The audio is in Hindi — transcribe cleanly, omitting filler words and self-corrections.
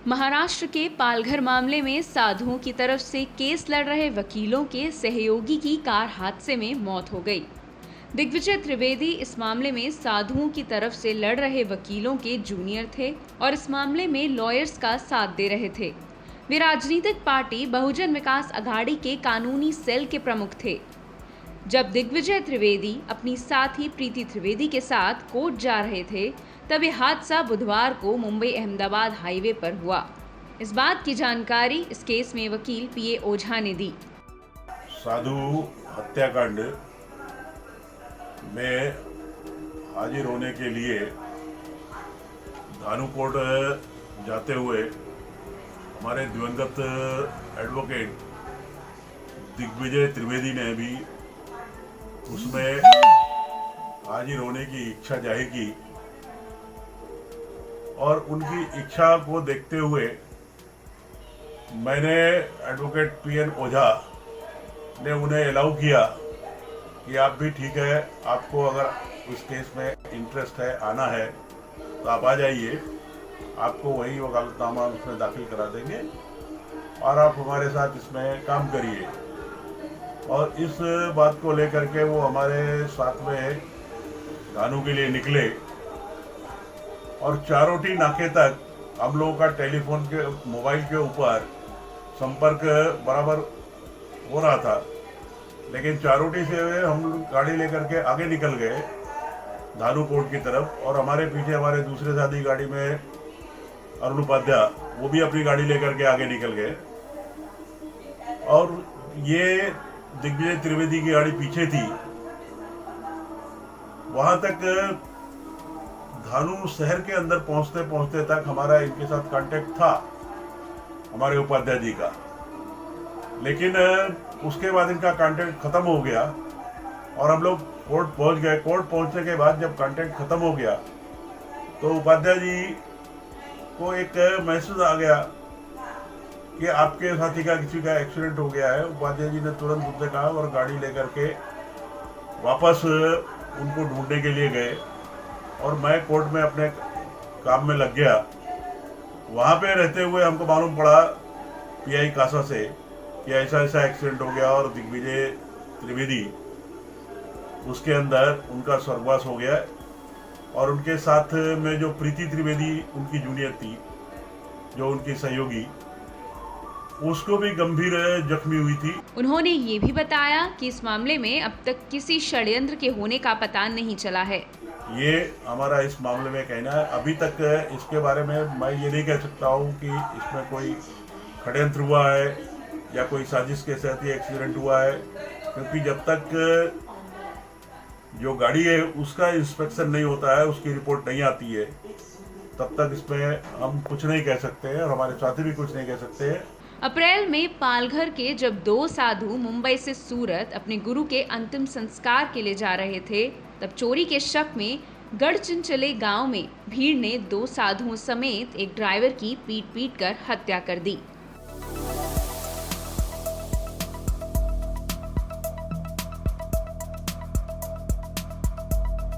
महाराष्ट्र के पालघर मामले में साधुओं की तरफ से केस लड़ रहे वकीलों के सहयोगी की कार हादसे में मौत हो गई। दिग्विजय त्रिवेदी इस मामले में साधुओं की तरफ से लड़ रहे वकीलों के जूनियर थे और इस मामले में लॉयर्स का साथ दे रहे थे। वे राजनीतिक पार्टी बहुजन विकास अघाड़ी के कानूनी सेल के प्रमुख थे। जब दिग्विजय त्रिवेदी अपनी साथी प्रीति त्रिवेदी के साथ कोर्ट जा रहे थे, तब यह हादसा बुधवार को मुंबई अहमदाबाद हाईवे पर हुआ। इस बात की जानकारी इस केस में वकील पीए ओझा ने दी। साधु हत्याकांड में हाजिर होने के लिए धानु कोर्ट जाते हुए हमारे दिवंगत एडवोकेट दिग्विजय त्रिवेदी ने भी उसमें हाजिर होने की इच्छा जाहिर की और उनकी इच्छा को देखते हुए मैंने एडवोकेट पीएन ओझा ने उन्हें अलाउ किया कि आप भी ठीक है, आपको अगर इस केस में इंटरेस्ट है, आना है तो आप आ जाइए, आपको वही वकालतनामा उसमें दाखिल करा देंगे और आप हमारे साथ इसमें काम करिए। और इस बात को लेकर के वो हमारे साथ में धानु के लिए निकले और चारोटी नाके तक हम लोगों का टेलीफोन के मोबाइल के ऊपर संपर्क बराबर हो रहा था, लेकिन चारोटी से हम गाड़ी लेकर के आगे निकल गए धानु कोर्ट की तरफ और हमारे पीछे हमारे दूसरे साथी गाड़ी में अरुण उपाध्याय, वो भी अपनी गाड़ी लेकर के आगे निकल गए और ये दिग्विजय त्रिवेदी की गाड़ी पीछे थी। वहां तक धानु शहर के अंदर पहुंचते पहुंचते तक हमारा इनके साथ कांटेक्ट था, हमारे उपाध्याय जी का, लेकिन उसके बाद इनका कांटेक्ट खत्म हो गया और हम लोग कोर्ट पहुंच गए। कोर्ट पहुंचने के बाद जब कांटेक्ट खत्म हो गया तो उपाध्याय जी को एक मैसेज आ गया कि आपके साथी का किसी का एक्सीडेंट हो गया है। उपाध्याय जी ने तुरंत उनसे कहा और गाड़ी लेकर के वापस उनको ढूंढने के लिए गए और मैं कोर्ट में अपने काम में लग गया। वहाँ पे रहते हुए हमको मालूम पड़ा पीआई कासा से कि ऐसा ऐसा एक्सीडेंट हो गया और दिग्विजय त्रिवेदी उसके अंदर उनका स्वर्गवास हो गया और उनके साथ में जो प्रीति त्रिवेदी उनकी जूनियर थी, जो उनकी सहयोगी, उसको भी गंभीर जख्मी हुई थी। उन्होंने ये भी बताया कि इस मामले में अब तक किसी षड्यंत्र के होने का पता नहीं चला है। ये हमारा इस मामले में कहना है। अभी तक इसके बारे में मैं ये नहीं कह सकता हूँ कि इसमें कोई षड्यंत्र हुआ है या कोई साजिश के साथ ये एक्सीडेंट हुआ है, क्योंकि जब तक जो गाड़ी है उसका इंस्पेक्शन नहीं होता है, उसकी रिपोर्ट नहीं आती है, तब तक इसमें हम कुछ नहीं कह सकते हैं और हमारे साथी भी कुछ नहीं कह सकते हैं। अप्रैल में पालघर के जब दो साधु मुंबई से सूरत अपने गुरु के अंतिम संस्कार के लिए जा रहे थे, तब चोरी के शक में गढ़चिंचले गांव में भीड़ ने दो साधुओं समेत एक ड्राइवर की पीट कर हत्या कर दी।